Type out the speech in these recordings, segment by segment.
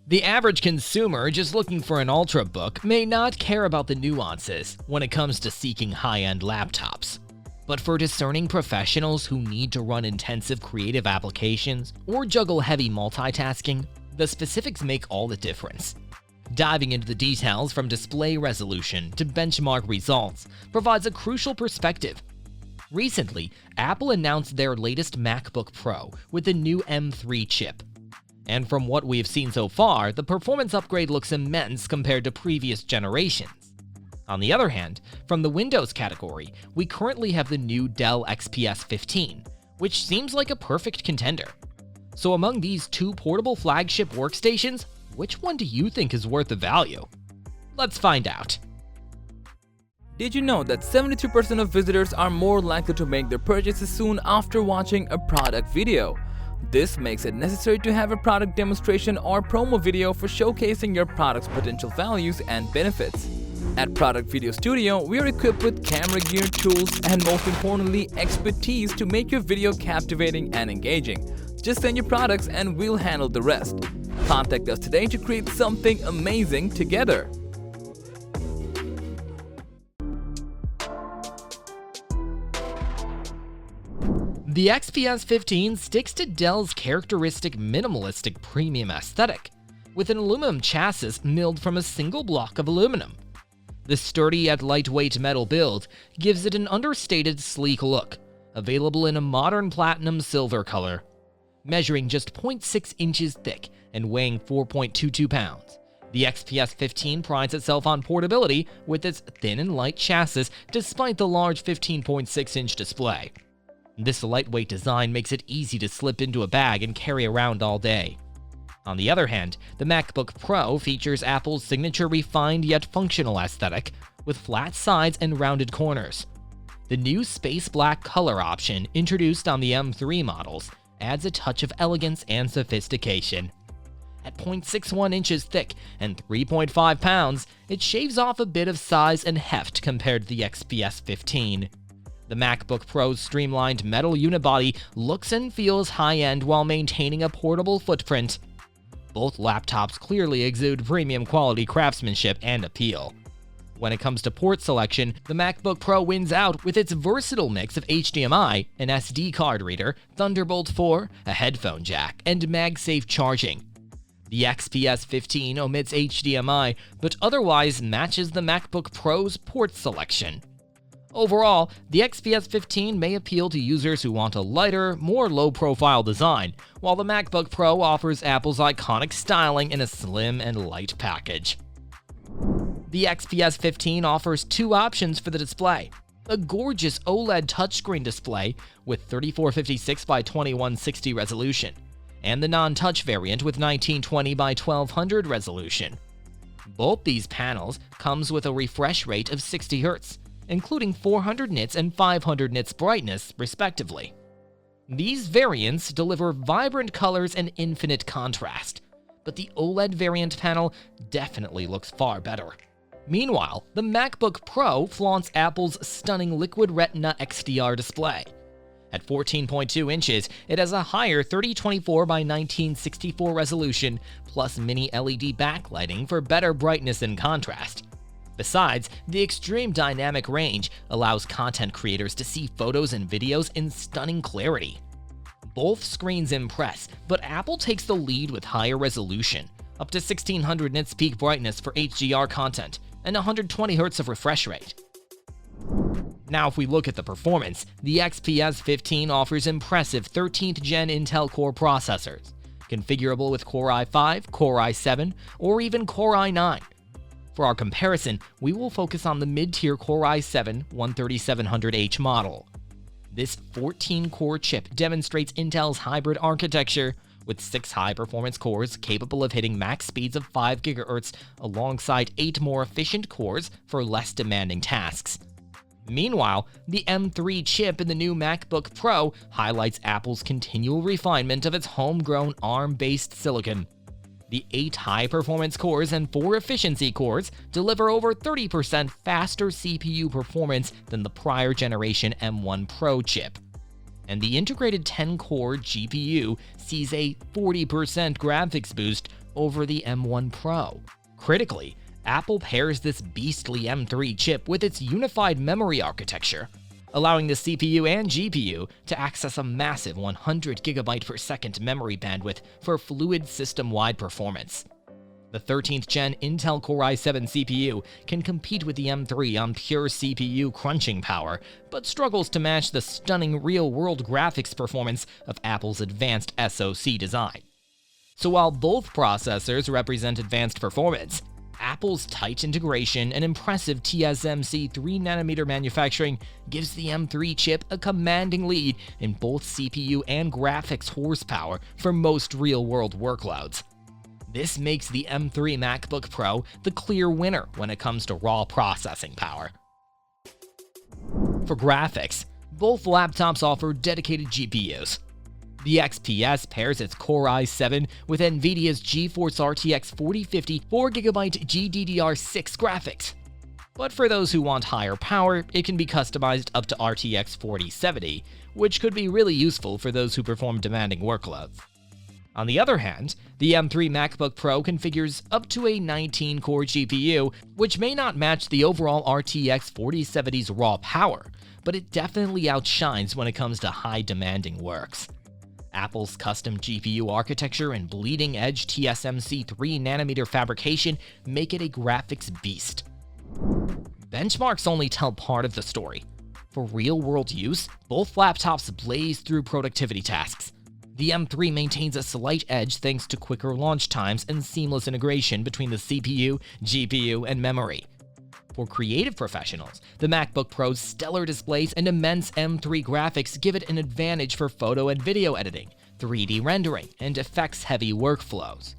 The average consumer just looking for an ultrabook may not care about the nuances when it comes to seeking high-end laptops. But for discerning professionals who need to run intensive creative applications or juggle heavy multitasking, the specifics make all the difference. Diving into the details from display resolution to benchmark results provides a crucial perspective. Recently, Apple announced their latest MacBook Pro with the new M3 chip. And from what we've seen so far, the performance upgrade looks immense compared to previous generations. On the other hand, from the Windows category, we currently have the new Dell XPS 15, which seems like a perfect contender. So among these two portable flagship workstations, which one do you think is worth the value? Let's find out. Did you know that 72% of visitors are more likely to make their purchases soon after watching a product video? This makes it necessary to have a product demonstration or promo video for showcasing your product's potential values and benefits. At Product Video Studio, we are equipped with camera gear, tools, and most importantly, expertise to make your video captivating and engaging. Just send your products and we'll handle the rest. Contact us today to create something amazing together. The XPS 15 sticks to Dell's characteristic minimalistic premium aesthetic, with an aluminum chassis milled from a single block of aluminum. The sturdy yet lightweight metal build gives it an understated, sleek look, available in a modern platinum silver color. Measuring just 0.6 inches thick and weighing 4.22 pounds, the XPS 15 prides itself on portability with its thin and light chassis despite the large 15.6-inch display. This lightweight design makes it easy to slip into a bag and carry around all day. On the other hand, the MacBook Pro features Apple's signature refined yet functional aesthetic with flat sides and rounded corners. The new space black color option introduced on the M3 models adds a touch of elegance and sophistication. At 0.61 inches thick and 3.5 pounds, it shaves off a bit of size and heft compared to the XPS 15. The MacBook Pro's streamlined metal unibody looks and feels high-end while maintaining a portable footprint. Both laptops clearly exude premium quality craftsmanship and appeal. When it comes to port selection, the MacBook Pro wins out with its versatile mix of HDMI, an SD card reader, Thunderbolt 4, a headphone jack, and MagSafe charging. The XPS 15 omits HDMI, but otherwise matches the MacBook Pro's port selection. Overall, the XPS 15 may appeal to users who want a lighter, more low-profile design, while the MacBook Pro offers Apple's iconic styling in a slim and light package. The XPS 15 offers two options for the display: a gorgeous OLED touchscreen display with 3456 by 2160 resolution, and the non-touch variant with 1920 by 1200 resolution. Both these panels comes with a refresh rate of 60 Hz, including 400 nits and 500 nits brightness, respectively. These variants deliver vibrant colors and infinite contrast, but the OLED variant panel definitely looks far better. Meanwhile, the MacBook Pro flaunts Apple's stunning Liquid Retina XDR display. At 14.2 inches, it has a higher 3024 by 1964 resolution, plus mini LED backlighting for better brightness and contrast. Besides, the extreme dynamic range allows content creators to see photos and videos in stunning clarity. Both screens impress, but Apple takes the lead with higher resolution, up to 1600 nits peak brightness for HDR content, and 120 Hz of refresh rate. Now if we look at the performance, the XPS 15 offers impressive 13th Gen Intel Core processors, configurable with Core i5, Core i7, or even Core i9. For our comparison, we will focus on the mid-tier Core i7 13700H model. This 14-core chip demonstrates Intel's hybrid architecture, with 6 high-performance cores capable of hitting max speeds of 5 GHz alongside 8 more efficient cores for less demanding tasks. Meanwhile, the M3 chip in the new MacBook Pro highlights Apple's continual refinement of its homegrown ARM-based silicon. The 8 high-performance cores and 4 efficiency cores deliver over 30% faster CPU performance than the prior generation M1 Pro chip. And the integrated 10-core GPU sees a 40% graphics boost over the M1 Pro. Critically, Apple pairs this beastly M3 chip with its unified memory architecture, allowing the CPU and GPU to access a massive 100 GB per second memory bandwidth for fluid system-wide performance. The 13th gen Intel Core i7 CPU can compete with the M3 on pure CPU crunching power, but struggles to match the stunning real-world graphics performance of Apple's advanced SoC design. So while both processors represent advanced performance, Apple's tight integration and impressive TSMC 3nm manufacturing gives the M3 chip a commanding lead in both CPU and graphics horsepower for most real-world workloads. This makes the M3 MacBook Pro the clear winner when it comes to raw processing power. For graphics, both laptops offer dedicated GPUs. The XPS pairs its Core i7 with NVIDIA's GeForce RTX 4050 4GB GDDR6 graphics. But for those who want higher power, it can be customized up to RTX 4070, which could be really useful for those who perform demanding workloads. On the other hand, the M3 MacBook Pro configures up to a 19-core GPU, which may not match the overall RTX 4070's raw power, but it definitely outshines when it comes to high-demanding works. Apple's custom GPU architecture and bleeding-edge TSMC 3nm fabrication make it a graphics beast. Benchmarks only tell part of the story. For real-world use, both laptops blaze through productivity tasks. The M3 maintains a slight edge thanks to quicker launch times and seamless integration between the CPU, GPU, and memory. For creative professionals, the MacBook Pro's stellar displays and immense M3 graphics give it an advantage for photo and video editing, 3D rendering, and effects-heavy workflows.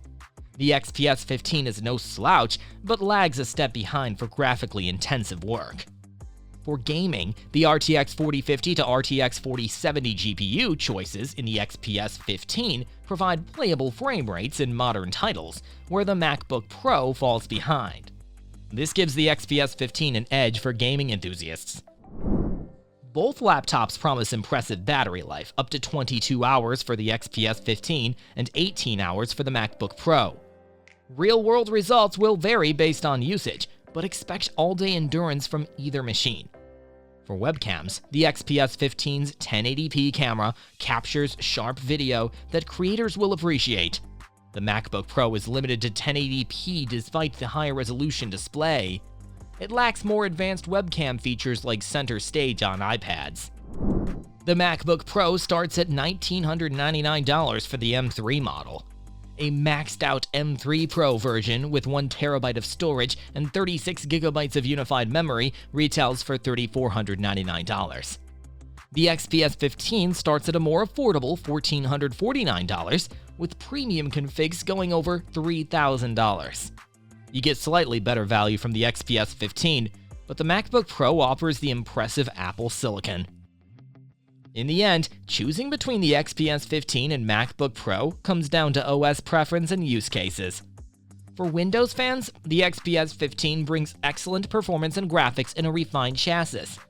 The XPS 15 is no slouch, but lags a step behind for graphically intensive work. For gaming, the RTX 4050 to RTX 4070 GPU choices in the XPS 15 provide playable frame rates in modern titles, where the MacBook Pro falls behind. This gives the XPS 15 an edge for gaming enthusiasts. Both laptops promise impressive battery life, up to 22 hours for the XPS 15 and 18 hours for the MacBook Pro. Real-world results will vary based on usage, but expect all-day endurance from either machine. For webcams, the XPS 15's 1080p camera captures sharp video that creators will appreciate. The MacBook Pro is limited to 1080p despite the higher resolution display. It lacks more advanced webcam features like center stage on iPads. The MacBook Pro starts at $1,999 for the M3 model. A maxed-out M3 Pro version with 1TB of storage and 36GB of unified memory retails for $3,499. The XPS 15 starts at a more affordable $1,449, with premium configs going over $3,000. You get slightly better value from the XPS 15, but the MacBook Pro offers the impressive Apple Silicon. In the end, choosing between the XPS 15 and MacBook Pro comes down to OS preference and use cases. For Windows fans, the XPS 15 brings excellent performance and graphics in a refined chassis.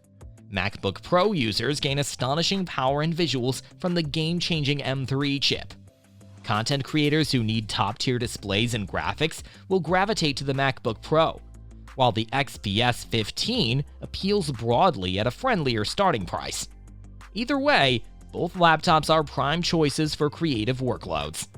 MacBook Pro users gain astonishing power and visuals from the game-changing M3 chip. Content creators who need top-tier displays and graphics will gravitate to the MacBook Pro, while the XPS 15 appeals broadly at a friendlier starting price. Either way, both laptops are prime choices for creative workloads.